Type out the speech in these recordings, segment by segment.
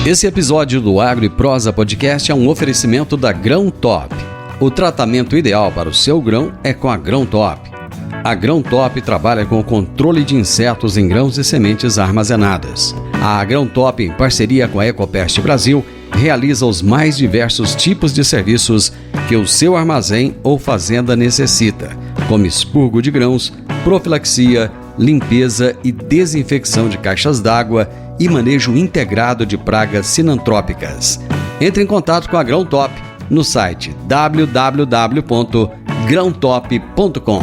Esse episódio do Agro e Prosa Podcast é um oferecimento da Grão Top. O tratamento ideal para o seu grão é com a Grão Top. A Grão Top trabalha com o controle de insetos em grãos e sementes armazenadas. A Grão Top, em parceria com a Ecopest Brasil, realiza os mais diversos tipos de serviços que o seu armazém ou fazenda necessita, como expurgo de grãos, profilaxia, limpeza e desinfecção de caixas d'água e manejo integrado de pragas sinantrópicas. Entre em contato com a Grão Top no site www.grãotop.com.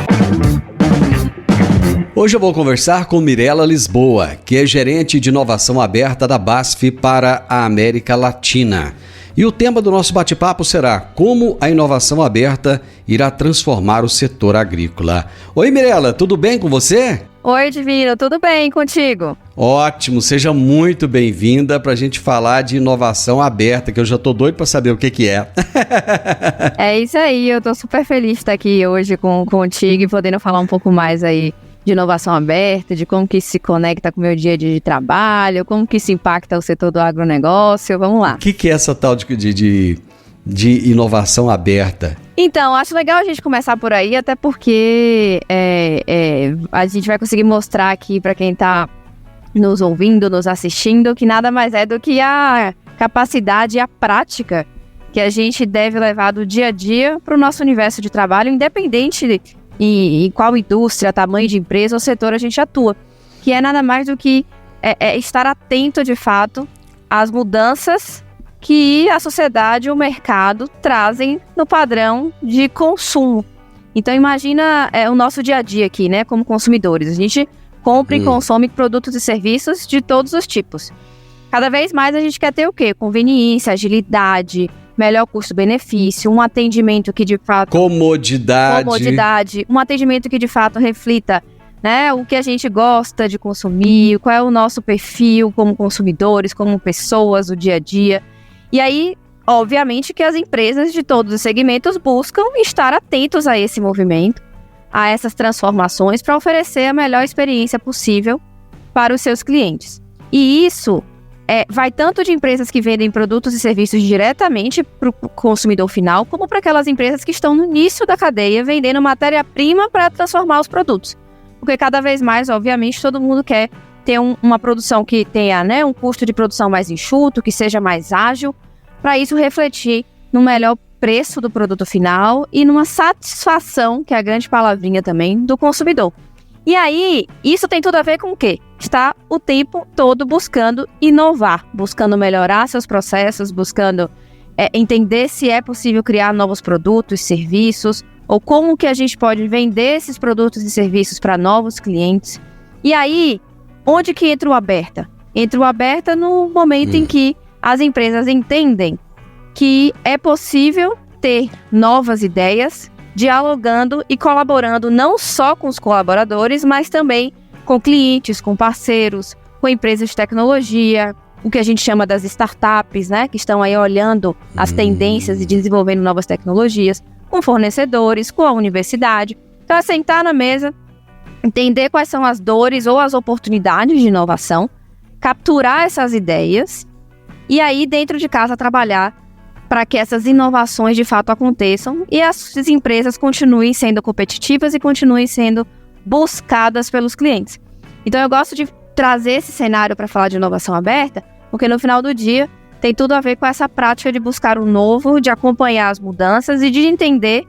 Hoje eu vou conversar com Mirela Lisboa, que é gerente de inovação aberta da BASF para a América Latina. E o tema do nosso bate-papo será como a inovação aberta irá transformar o setor agrícola. Oi, Mirela, tudo bem com você? Oi, Divino, tudo bem contigo? Ótimo, seja muito bem-vinda para a gente falar de inovação aberta, que eu já estou doido para saber o que é. É isso aí, eu estou super feliz de estar aqui hoje contigo e podendo falar um pouco mais aí de inovação aberta, de como que isso se conecta com o meu dia a dia de trabalho, como que isso impacta o setor do agronegócio, vamos lá. O que é essa tal de inovação aberta? Então, acho legal a gente começar por aí, até porque a gente vai conseguir mostrar aqui para quem está nos ouvindo, nos assistindo, que nada mais é do que a capacidade e a prática que a gente deve levar do dia a dia para o nosso universo de trabalho, independente em qual indústria, tamanho de empresa ou setor a gente atua, que é nada mais do que estar atento, de fato, às mudanças que a sociedade e o mercado trazem no padrão de consumo. Então, imagina o nosso dia a dia aqui, né, como consumidores. A gente compra e consome produtos e serviços de todos os tipos. Cada vez mais a gente quer ter o quê? Conveniência, agilidade, melhor custo-benefício, um atendimento que de fato... Comodidade. Um atendimento que de fato reflita, né, o que a gente gosta de consumir, qual é o nosso perfil como consumidores, como pessoas, o dia a dia. E aí, obviamente, que as empresas de todos os segmentos buscam estar atentos a esse movimento, a essas transformações, para oferecer a melhor experiência possível para os seus clientes. E isso vai tanto de empresas que vendem produtos e serviços diretamente para o consumidor final, como para aquelas empresas que estão no início da cadeia vendendo matéria-prima para transformar os produtos. Porque cada vez mais, obviamente, todo mundo quer ter uma produção que tenha, né, um custo de produção mais enxuto, que seja mais ágil, para isso refletir no melhor preço do produto final e numa satisfação, que é a grande palavrinha também, do consumidor. E aí, isso tem tudo a ver com o quê? Está o tempo todo buscando inovar, buscando melhorar seus processos, buscando entender se é possível criar novos produtos, serviços, ou como que a gente pode vender esses produtos e serviços para novos clientes. E aí, onde que entra o Aberta? Entra o Aberta no momento em que as empresas entendem que é possível ter novas ideias, dialogando e colaborando não só com os colaboradores, mas também com clientes, com parceiros, com empresas de tecnologia, o que a gente chama das startups, né, que estão aí olhando as tendências e desenvolvendo novas tecnologias, com fornecedores, com a universidade. Então é sentar na mesa, entender quais são as dores ou as oportunidades de inovação, capturar essas ideias e aí dentro de casa trabalhar para que essas inovações de fato aconteçam e as empresas continuem sendo competitivas e continuem sendo buscadas pelos clientes. Então eu gosto de trazer esse cenário para falar de inovação aberta, porque no final do dia tem tudo a ver com essa prática de buscar o novo, de acompanhar as mudanças e de entender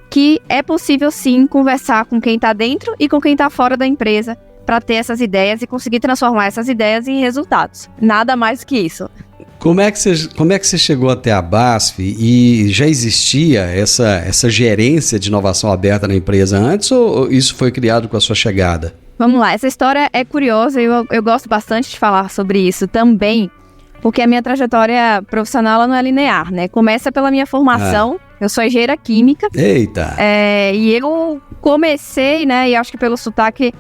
que é possível sim conversar com quem está dentro e com quem está fora da empresa para ter essas ideias e conseguir transformar essas ideias em resultados. Nada mais que isso. Como é que você chegou até a BASF e já existia essa gerência de inovação aberta na empresa antes ou isso foi criado com a sua chegada? Vamos lá, essa história é curiosa e eu gosto bastante de falar sobre isso também, porque a minha trajetória profissional ela não é linear, né? Começa pela minha formação, eu sou engenheira química. Eita! E eu comecei, né, e acho que pelo sotaque,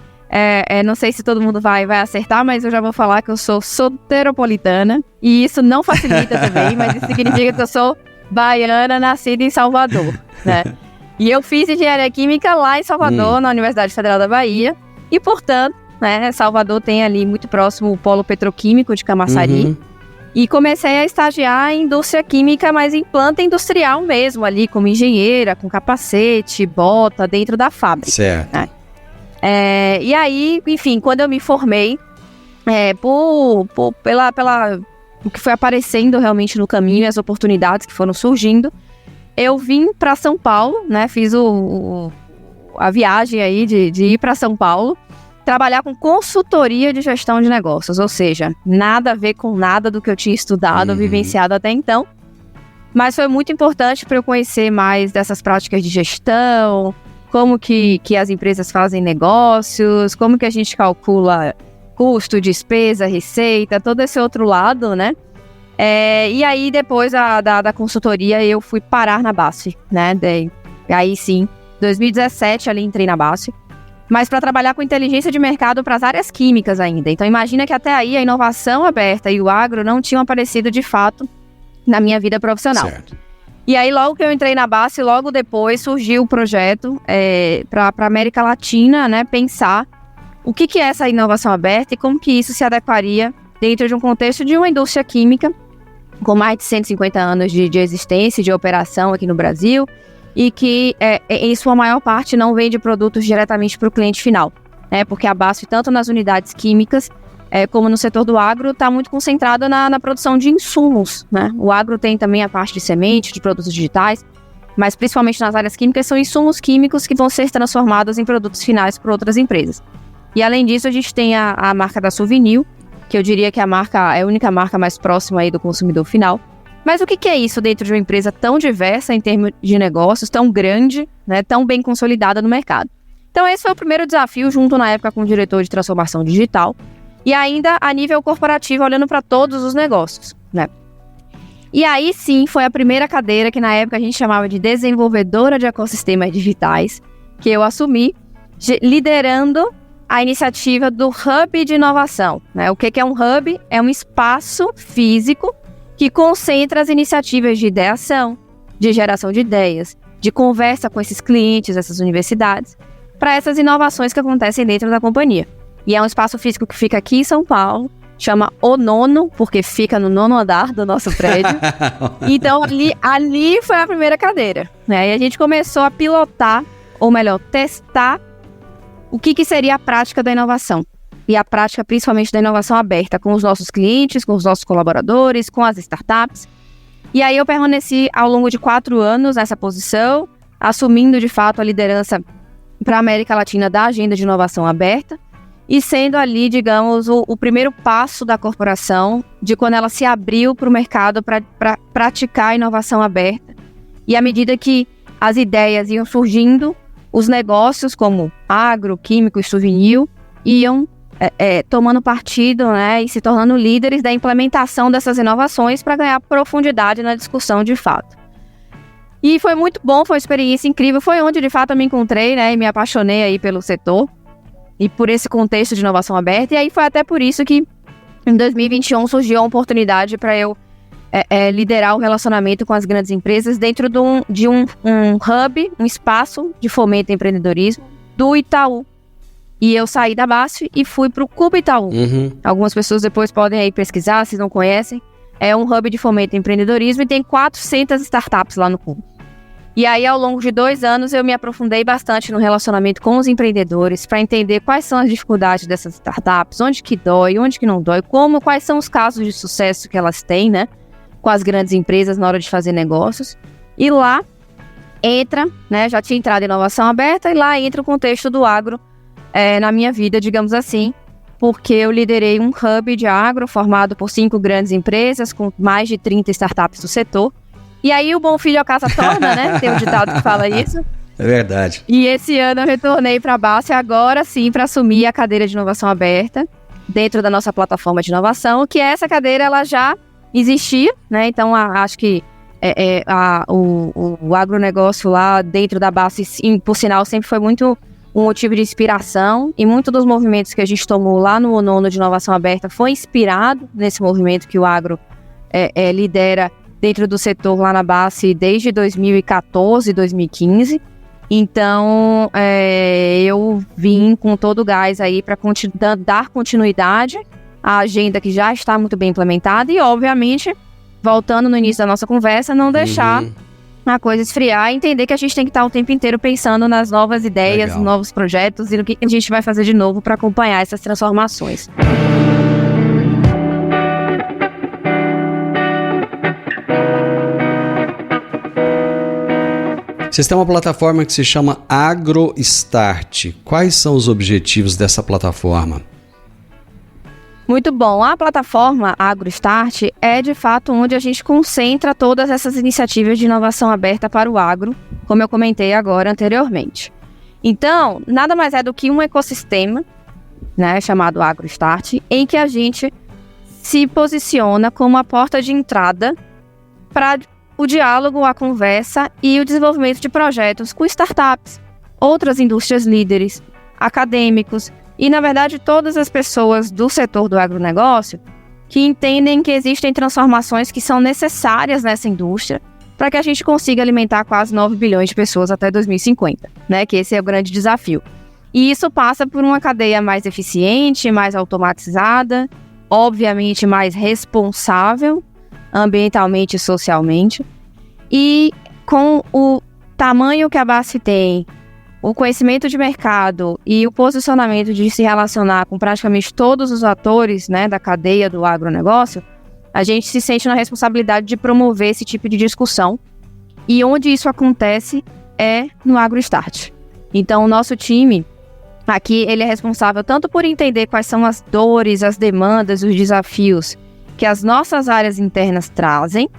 não sei se todo mundo vai acertar, mas eu já vou falar que eu sou soteropolitana, e isso não facilita também, mas isso significa que eu sou baiana, nascida em Salvador, né? E eu fiz engenharia química lá em Salvador, na Universidade Federal da Bahia, e portanto, né, Salvador tem ali muito próximo o polo petroquímico de Camaçari, E comecei a estagiar em indústria química, mas em planta industrial mesmo, ali como engenheira, com capacete, bota, dentro da fábrica. Certo. Né? E aí, enfim, quando eu me formei, pela o que foi aparecendo realmente no caminho, as oportunidades que foram surgindo, eu vim para São Paulo, né? Fiz a viagem aí de ir para São Paulo, trabalhar com consultoria de gestão de negócios, ou seja, nada a ver com nada do que eu tinha estudado ou vivenciado até então, mas foi muito importante para eu conhecer mais dessas práticas de gestão, como que as empresas fazem negócios, como que a gente calcula custo, despesa, receita, todo esse outro lado, né? E aí, depois da consultoria, eu fui parar na BASF, né? Aí sim, 2017, ali entrei na BASF, mas para trabalhar com inteligência de mercado para as áreas químicas ainda. Então, imagina que até aí a inovação aberta e o agro não tinham aparecido de fato na minha vida profissional. Certo. E aí, logo que eu entrei na BASF, logo depois surgiu o projeto para a América Latina, né? Pensar o que é essa inovação aberta e como que isso se adequaria dentro de um contexto de uma indústria química com mais de 150 anos de existência e de operação aqui no Brasil, e que, em sua maior parte, não vende produtos diretamente para o cliente final, né? Porque a BASF, tanto nas unidades químicas, como no setor do agro, está muito concentrada na produção de insumos, né? O agro tem também a parte de semente, de produtos digitais, mas principalmente nas áreas químicas, são insumos químicos que vão ser transformados em produtos finais por outras empresas. E, além disso, a gente tem a marca da Suvinil, que eu diria que é a única marca mais próxima aí do consumidor final. Mas o que é isso dentro de uma empresa tão diversa em termos de negócios, tão grande, né, tão bem consolidada no mercado? Então esse foi o primeiro desafio, junto na época com o diretor de transformação digital, e ainda a nível corporativo, olhando para todos os negócios, né? E aí sim, foi a primeira cadeira que na época a gente chamava de desenvolvedora de ecossistemas digitais, que eu assumi, liderando a iniciativa do Hub de Inovação, né? O que é um Hub? É um espaço físico que concentra as iniciativas de ideação, de geração de ideias, de conversa com esses clientes, essas universidades, para essas inovações que acontecem dentro da companhia. E é um espaço físico que fica aqui em São Paulo, chama O Nono, porque fica no 9º andar do nosso prédio. Então, ali foi a primeira cadeira, né? E a gente começou a pilotar, ou melhor, testar o que seria a prática da inovação. E a prática principalmente da inovação aberta com os nossos clientes, com os nossos colaboradores, com as startups. E aí eu permaneci ao longo de 4 anos nessa posição, assumindo de fato a liderança para a América Latina da agenda de inovação aberta e sendo ali, digamos, o primeiro passo da corporação de quando ela se abriu para o mercado para praticar a inovação aberta. E à medida que as ideias iam surgindo, os negócios como agro, químico e Suvinil iam tomando partido, né, e se tornando líderes da implementação dessas inovações para ganhar profundidade na discussão de fato. E foi muito bom, foi uma experiência incrível, foi onde de fato eu me encontrei, né, e me apaixonei aí pelo setor e por esse contexto de inovação aberta, e aí foi até por isso que em 2021 surgiu a oportunidade para eu liderar o relacionamento com as grandes empresas dentro de um hub, um espaço de fomento ao empreendedorismo do Itaú. E eu saí da BASF e fui para o Cubo Itaú. Uhum. Algumas pessoas depois podem aí pesquisar, se não conhecem. É um hub de fomento ao empreendedorismo e tem 400 startups lá no Cubo. E aí, ao longo de 2 anos, eu me aprofundei bastante no relacionamento com os empreendedores para entender quais são as dificuldades dessas startups, onde que dói, onde que não dói, quais são os casos de sucesso que elas têm, né, com as grandes empresas na hora de fazer negócios. E lá entra, né, já tinha entrado em inovação aberta, e lá entra o contexto do agro na minha vida, digamos assim, porque eu liderei um hub de agro formado por 5 grandes empresas, com mais de 30 startups do setor. E aí o bom filho a casa torna, né? Tem um ditado que fala isso. É verdade. E esse ano eu retornei para a BASF, agora sim, para assumir a cadeira de inovação aberta, dentro da nossa plataforma de inovação, que essa cadeira ela já existia, né? Então acho que o agronegócio lá dentro da BASF, por sinal, sempre foi muito um motivo de inspiração, e muito dos movimentos que a gente tomou lá no Nono de Inovação Aberta foi inspirado nesse movimento que o agro lidera dentro do setor lá na BASF desde 2014, 2015. Então, eu vim com todo o gás aí para dar continuidade a agenda que já está muito bem implementada e, obviamente, voltando no início da nossa conversa, não deixar a coisa esfriar e entender que a gente tem que estar o tempo inteiro pensando nas novas ideias, nos novos projetos e no que a gente vai fazer de novo para acompanhar essas transformações. Vocês têm uma plataforma que se chama AgroStart. Quais são os objetivos dessa plataforma? Muito bom. A plataforma AgroStart é, de fato, onde a gente concentra todas essas iniciativas de inovação aberta para o agro, como eu comentei agora anteriormente. Então, nada mais é do que um ecossistema, né, chamado AgroStart, em que a gente se posiciona como a porta de entrada para o diálogo, a conversa e o desenvolvimento de projetos com startups, outras indústrias líderes, acadêmicos e, na verdade, todas as pessoas do setor do agronegócio que entendem que existem transformações que são necessárias nessa indústria para que a gente consiga alimentar quase 9 bilhões de pessoas até 2050, né? Que esse é o grande desafio. E isso passa por uma cadeia mais eficiente, mais automatizada, obviamente mais responsável, ambientalmente e socialmente, e com o tamanho que a BASF tem, o conhecimento de mercado e o posicionamento de se relacionar com praticamente todos os atores, né, da cadeia do agronegócio, a gente se sente na responsabilidade de promover esse tipo de discussão, e onde isso acontece é no AgroStart. Então, o nosso time aqui, ele é responsável tanto por entender quais são as dores, as demandas, os desafios que as nossas áreas internas trazem,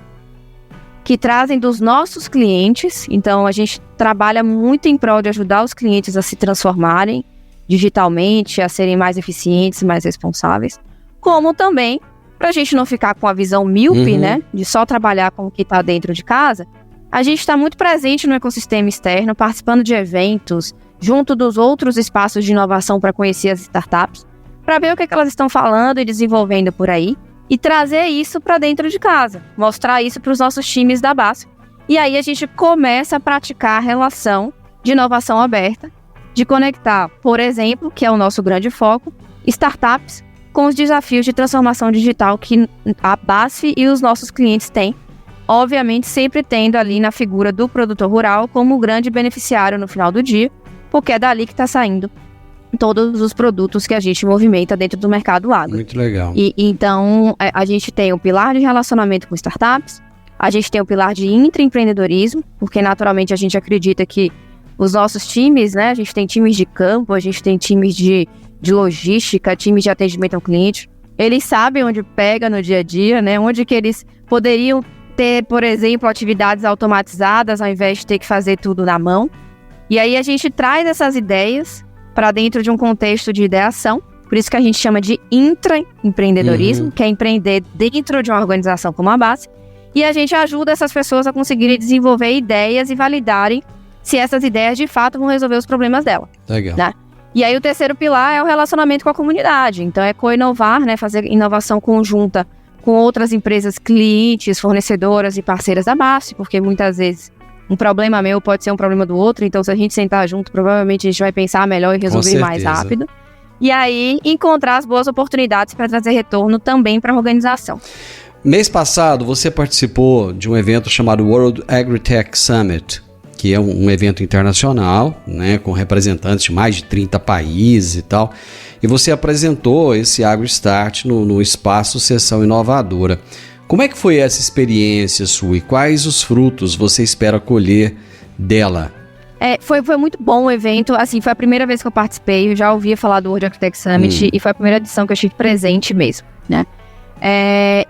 que trazem dos nossos clientes. Então, a gente trabalha muito em prol de ajudar os clientes a se transformarem digitalmente, a serem mais eficientes, mais responsáveis, como também, para a gente não ficar com a visão míope, né, de só trabalhar com o que está dentro de casa, a gente está muito presente no ecossistema externo, participando de eventos, junto dos outros espaços de inovação para conhecer as startups, para ver o que elas estão falando e desenvolvendo por aí, e trazer isso para dentro de casa, mostrar isso para os nossos times da BASF. E aí a gente começa a praticar a relação de inovação aberta, de conectar, por exemplo, que é o nosso grande foco, startups com os desafios de transformação digital que a BASF e os nossos clientes têm, obviamente sempre tendo ali na figura do produtor rural como o grande beneficiário no final do dia, porque é dali que está saindo todos os produtos que a gente movimenta dentro do mercado agro. Muito legal. E então, a gente tem o pilar de relacionamento com startups, a gente tem o pilar de intraempreendedorismo, porque naturalmente a gente acredita que os nossos times, né, a gente tem times de campo, a gente tem times de logística, times de atendimento ao cliente, eles sabem onde pega no dia a dia, né, onde que eles poderiam ter, por exemplo, atividades automatizadas ao invés de ter que fazer tudo na mão. E aí a gente traz essas ideias para dentro de um contexto de ideação, por isso que a gente chama de intraempreendedorismo, que é empreender dentro de uma organização como a BASF, e a gente ajuda essas pessoas a conseguirem desenvolver ideias e validarem se essas ideias de fato vão resolver os problemas dela. Legal. Né? E aí o terceiro pilar é o relacionamento com a comunidade, então é co-inovar, né, fazer inovação conjunta com outras empresas, clientes, fornecedoras e parceiras da BASF, porque muitas vezes um problema meu pode ser um problema do outro, então se a gente sentar junto, provavelmente a gente vai pensar melhor e resolver mais rápido. E aí, encontrar as boas oportunidades para trazer retorno também para a organização. Mês passado, você participou de um evento chamado World Agritech Summit, que é um evento internacional, né, com representantes de mais de 30 países e tal, e você apresentou esse AgroStart no espaço Sessão Inovadora. Como é que foi essa experiência sua e quais os frutos você espera colher dela? Foi muito bom o evento, assim, foi a primeira vez que eu participei, eu já ouvia falar do World Agritech Summit e foi a primeira edição que eu estive presente mesmo, né?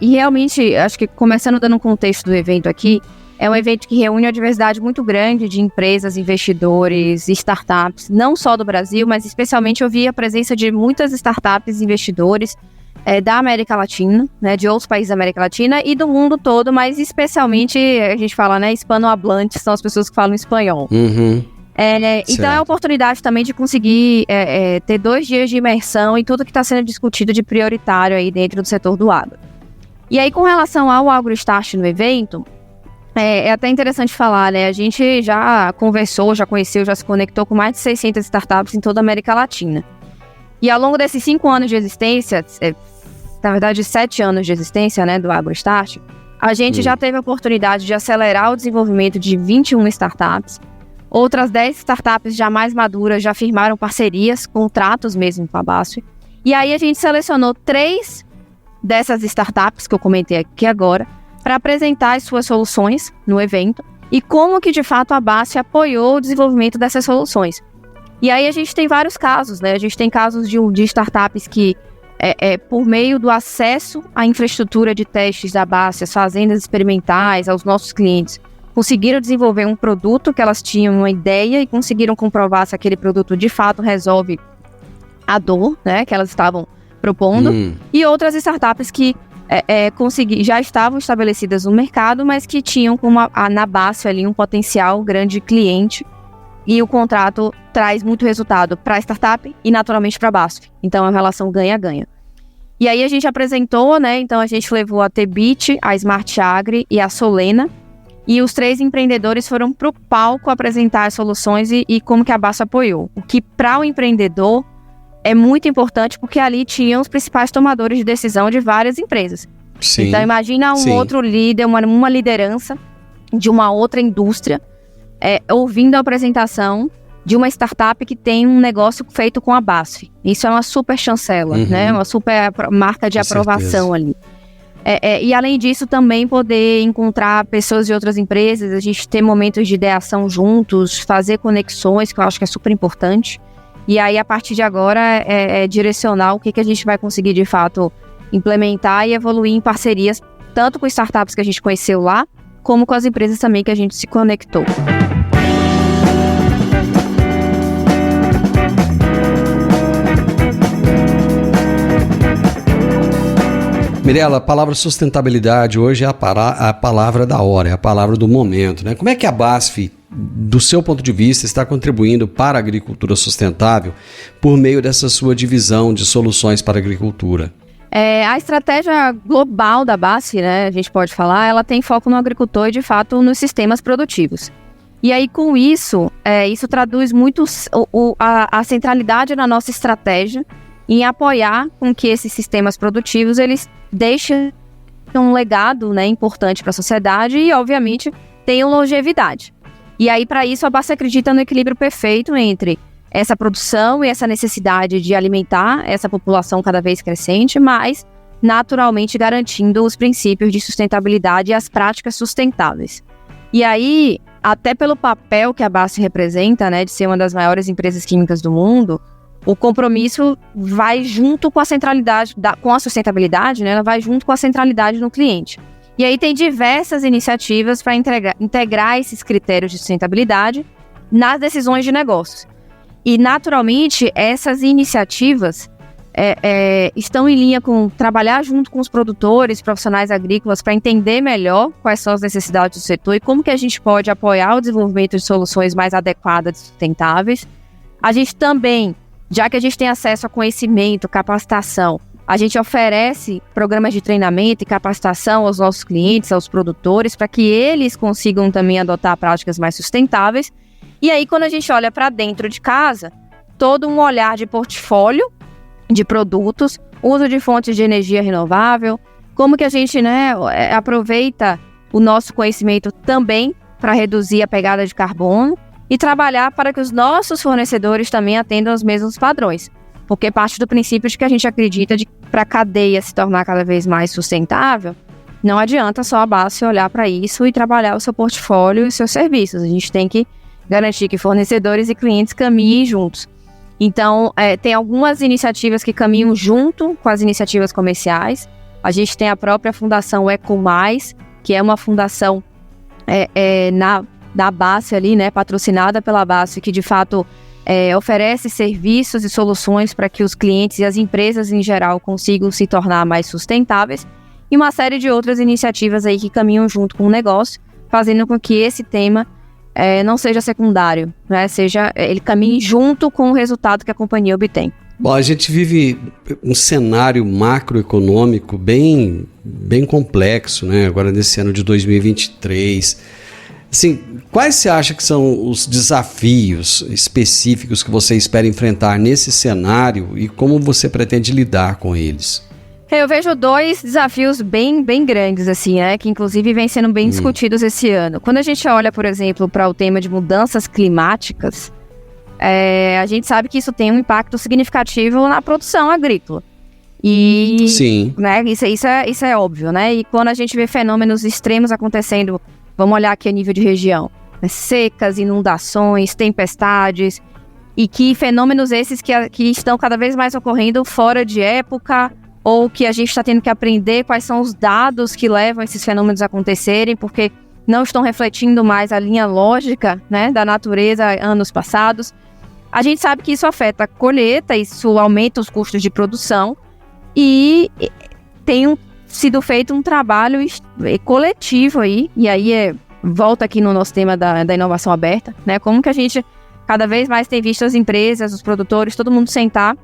E realmente, acho que começando dando um contexto do evento aqui, é um evento que reúne uma diversidade muito grande de empresas, investidores, startups, não só do Brasil, mas especialmente eu vi a presença de muitas startups e investidores da América Latina, né, de outros países da América Latina e do mundo todo, mas especialmente, a gente fala, né, hispanohablantes, são as pessoas que falam espanhol. Então é a oportunidade também de conseguir ter 2 dias de imersão em tudo que está sendo discutido de prioritário aí dentro do setor do agro. E aí, com relação ao AgroStart no evento, é até interessante falar, né, a gente já conversou, já conheceu, já se conectou com mais de 600 startups em toda a América Latina. E ao longo desses 5 anos de existência, na verdade, 7 anos de existência, né, do AgroStart, a gente já teve a oportunidade de acelerar o desenvolvimento de 21 startups. Outras 10 startups já mais maduras já firmaram parcerias, contratos mesmo com a BASF. E aí a gente selecionou 3 dessas startups que eu comentei aqui agora para apresentar as suas soluções no evento e como que de fato a BASF apoiou o desenvolvimento dessas soluções. E aí a gente tem vários casos, né? A gente tem casos de startups que, por meio do acesso à infraestrutura de testes da BASF, às fazendas experimentais, aos nossos clientes, conseguiram desenvolver um produto que elas tinham uma ideia e conseguiram comprovar se aquele produto de fato resolve a dor, né, que elas estavam propondo. E outras startups que já estavam estabelecidas no mercado, mas que tinham na BASF ali um potencial grande cliente. E o contrato traz muito resultado para a startup e naturalmente para a BASF. Então é uma relação ganha-ganha. E aí a gente apresentou, né? Então a gente levou a Tebit, a Smart Agri e a Solena. E os 3 empreendedores foram para o palco apresentar as soluções e como que a BASF apoiou. O que para o empreendedor é muito importante porque ali tinham os principais tomadores de decisão de várias empresas. Sim, então imagina outro líder, uma liderança de uma outra indústria ouvindo a apresentação de uma startup que tem um negócio feito com a BASF. Isso é uma super chancela, né? Uma super marca de aprovação ali. E além disso, também poder encontrar pessoas de outras empresas, a gente ter momentos de ideação juntos, fazer conexões, que eu acho que é super importante. E aí, a partir de agora, direcionar o que a gente vai conseguir, de fato, implementar e evoluir em parcerias, tanto com startups que a gente conheceu lá, como com as empresas também que a gente se conectou. Mirela, a palavra sustentabilidade hoje é a palavra da hora, é a palavra do momento, né? Como é que a BASF, do seu ponto de vista, está contribuindo para a agricultura sustentável por meio dessa sua divisão de soluções para a agricultura? A estratégia global da BASF, né, a gente pode falar, ela tem foco no agricultor e, de fato, nos sistemas produtivos. E aí, com isso, isso traduz muito a centralidade na nossa estratégia em apoiar com que esses sistemas produtivos, eles deixem um legado, né, importante para a sociedade e, obviamente, tenham longevidade. E aí, para isso, a BASF acredita no equilíbrio perfeito entre essa produção e essa necessidade de alimentar essa população cada vez crescente, mas naturalmente garantindo os princípios de sustentabilidade e as práticas sustentáveis. E aí, até pelo papel que a BASF representa, né, de ser uma das maiores empresas químicas do mundo, o compromisso vai junto com a centralidade, com a sustentabilidade, né, ela vai junto com a centralidade no cliente. E aí tem diversas iniciativas para integrar esses critérios de sustentabilidade nas decisões de negócios. E, naturalmente, essas iniciativas estão em linha com trabalhar junto com os produtores, profissionais agrícolas, para entender melhor quais são as necessidades do setor e como que a gente pode apoiar o desenvolvimento de soluções mais adequadas e sustentáveis. A gente também, já que a gente tem acesso a conhecimento, capacitação, a gente oferece programas de treinamento e capacitação aos nossos clientes, aos produtores, para que eles consigam também adotar práticas mais sustentáveis. E aí, quando a gente olha para dentro de casa, todo um olhar de portfólio de produtos, uso de fontes de energia renovável, como que a gente, né, aproveita o nosso conhecimento também para reduzir a pegada de carbono e trabalhar para que os nossos fornecedores também atendam os mesmos padrões. Porque parte do princípio de que a gente acredita de que para a cadeia se tornar cada vez mais sustentável, não adianta só a BASF olhar para isso e trabalhar o seu portfólio e os seus serviços. A gente tem que garantir que fornecedores e clientes caminhem juntos. Então, tem algumas iniciativas que caminham junto com as iniciativas comerciais. A gente tem a própria Fundação EcoMais, que é uma fundação da BASF ali, né, patrocinada pela BASF, que de fato oferece serviços e soluções para que os clientes e as empresas em geral consigam se tornar mais sustentáveis. E uma série de outras iniciativas aí que caminham junto com o negócio, fazendo com que esse tema não seja secundário, né? Ele caminhe junto com o resultado que a companhia obtém. Bom, a gente vive um cenário macroeconômico bem complexo, né? Agora nesse ano de 2023. Assim, quais você acha que são os desafios específicos que você espera enfrentar nesse cenário e como você pretende lidar com eles? Eu vejo 2 desafios bem grandes, assim, né? Que inclusive vêm sendo bem discutidos esse ano. Quando a gente olha, por exemplo, para o tema de mudanças climáticas, a gente sabe que isso tem um impacto significativo na produção agrícola. E, sim, né, isso é óbvio, né? E quando a gente vê fenômenos extremos acontecendo, vamos olhar aqui a nível de região, né? Secas, inundações, tempestades, e que fenômenos esses que estão cada vez mais ocorrendo fora de época, ou que a gente está tendo que aprender quais são os dados que levam esses fenômenos a acontecerem, porque não estão refletindo mais a linha lógica, né, da natureza anos passados. A gente sabe que isso afeta a colheita, isso aumenta os custos de produção, e tem sido feito um trabalho coletivo aí, e aí volta aqui no nosso tema da inovação aberta, né? Como que a gente cada vez mais tem visto as empresas, os produtores, todo mundo sentar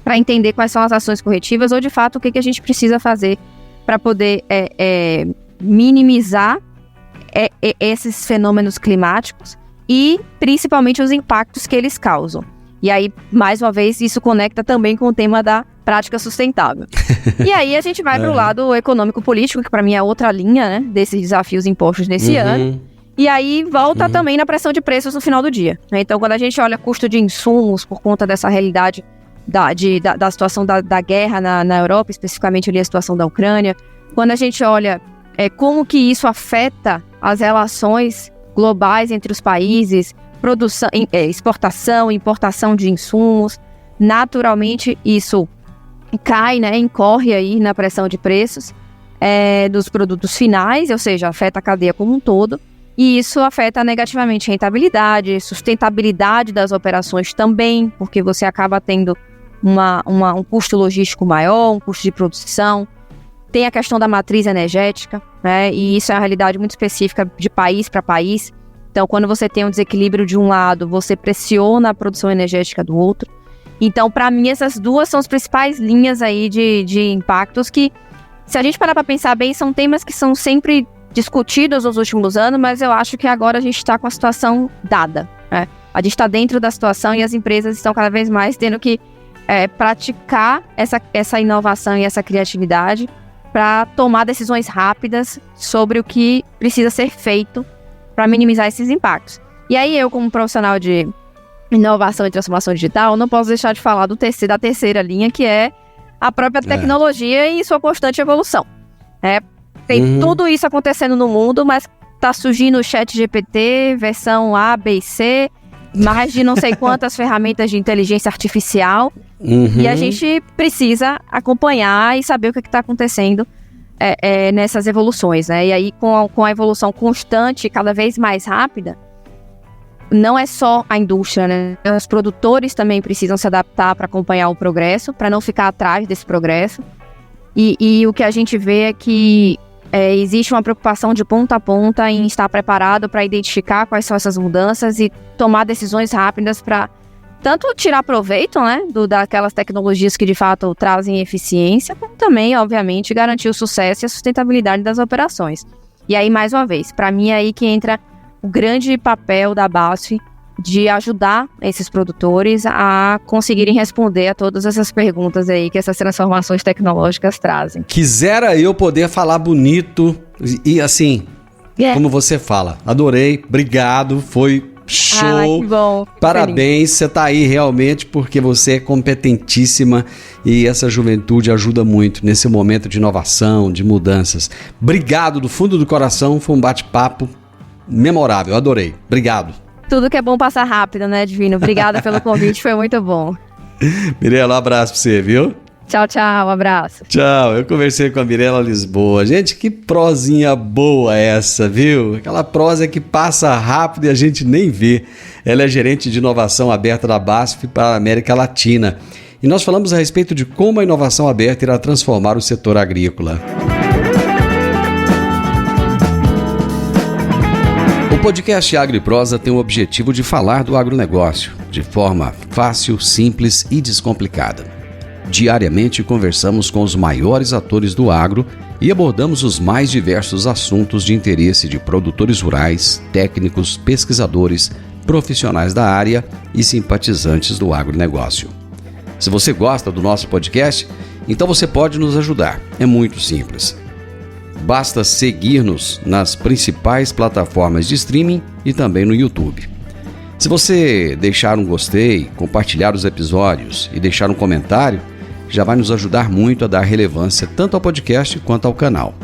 para entender quais são as ações corretivas ou, de fato, o que a gente precisa fazer para poder minimizar esses fenômenos climáticos e, principalmente, os impactos que eles causam. E aí, mais uma vez, isso conecta também com o tema da prática sustentável. E aí a gente vai para o lado econômico-político, que para mim é outra linha, né, desses desafios impostos nesse ano. E aí volta também na pressão de preços no final do dia. Então, quando a gente olha custo de insumos por conta dessa realidade da situação da guerra na Europa, especificamente ali a situação da Ucrânia, quando a gente olha como que isso afeta as relações globais entre os países, produção, exportação, importação de insumos, naturalmente isso cai, né, incorre aí na pressão de preços dos produtos finais, ou seja, afeta a cadeia como um todo, e isso afeta negativamente a rentabilidade, sustentabilidade das operações também, porque você acaba tendo um custo logístico maior, um custo de produção. Tem a questão da matriz energética, né, e isso é uma realidade muito específica de país para país. Então, quando você tem um desequilíbrio de um lado, você pressiona a produção energética do outro. Então, para mim, essas duas são as principais linhas aí de impactos que, se a gente parar para pensar bem, são temas que são sempre discutidos nos últimos anos, mas eu acho que agora a gente está com a situação dada, né? A gente está dentro da situação e as empresas estão cada vez mais tendo que praticar essa inovação e essa criatividade para tomar decisões rápidas sobre o que precisa ser feito para minimizar esses impactos. E aí eu, como profissional de inovação e transformação digital, não posso deixar de falar da terceira linha, que é a própria tecnologia e sua constante evolução. Tem tudo isso acontecendo no mundo, mas está surgindo o ChatGPT, versão A, B e C, mais de não sei quantas ferramentas de inteligência artificial, e a gente precisa acompanhar e saber o que está acontecendo nessas evoluções, né? E aí, com a evolução constante e cada vez mais rápida, não é só a indústria, né? Os produtores também precisam se adaptar para acompanhar o progresso, para não ficar atrás desse progresso. E o que a gente vê é que existe uma preocupação de ponta a ponta em estar preparado para identificar quais são essas mudanças e tomar decisões rápidas para tanto tirar proveito, né, daquelas tecnologias que de fato trazem eficiência, como também, obviamente, garantir o sucesso e a sustentabilidade das operações. E aí, mais uma vez, para mim é aí que entra o grande papel da BASF de ajudar esses produtores a conseguirem responder a todas essas perguntas aí que essas transformações tecnológicas trazem. Quisera eu poder falar bonito e assim, como você fala. Adorei, obrigado, foi show. Que bom. Parabéns, você tá aí realmente porque você é competentíssima e essa juventude ajuda muito nesse momento de inovação, de mudanças. Obrigado do fundo do coração, foi um bate-papo memorável, adorei. Obrigado. Tudo que é bom passa rápido, né, Divino? Obrigada pelo convite, foi muito bom. Mirela, um abraço pra você, viu? Tchau, tchau, um abraço. Tchau, eu conversei com a Mirela Lisboa. Gente, que prosinha boa essa, viu? Aquela prosa que passa rápido e a gente nem vê. Ela é gerente de inovação aberta da BASF para a América Latina. E nós falamos a respeito de como a inovação aberta irá transformar o setor agrícola. O podcast Agro e Prosa tem o objetivo de falar do agronegócio de forma fácil, simples e descomplicada. Diariamente conversamos com os maiores atores do agro e abordamos os mais diversos assuntos de interesse de produtores rurais, técnicos, pesquisadores, profissionais da área e simpatizantes do agronegócio. Se você gosta do nosso podcast, Então você pode nos ajudar, é muito simples. Basta seguir-nos nas principais plataformas de streaming e também no YouTube. Se você deixar um gostei, compartilhar os episódios e deixar um comentário, já vai nos ajudar muito a dar relevância tanto ao podcast quanto ao canal.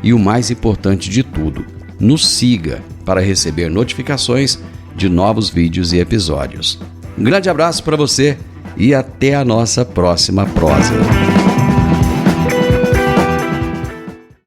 E o mais importante de tudo, nos siga para receber notificações de novos vídeos e episódios. Um grande abraço para você e até a nossa próxima prosa.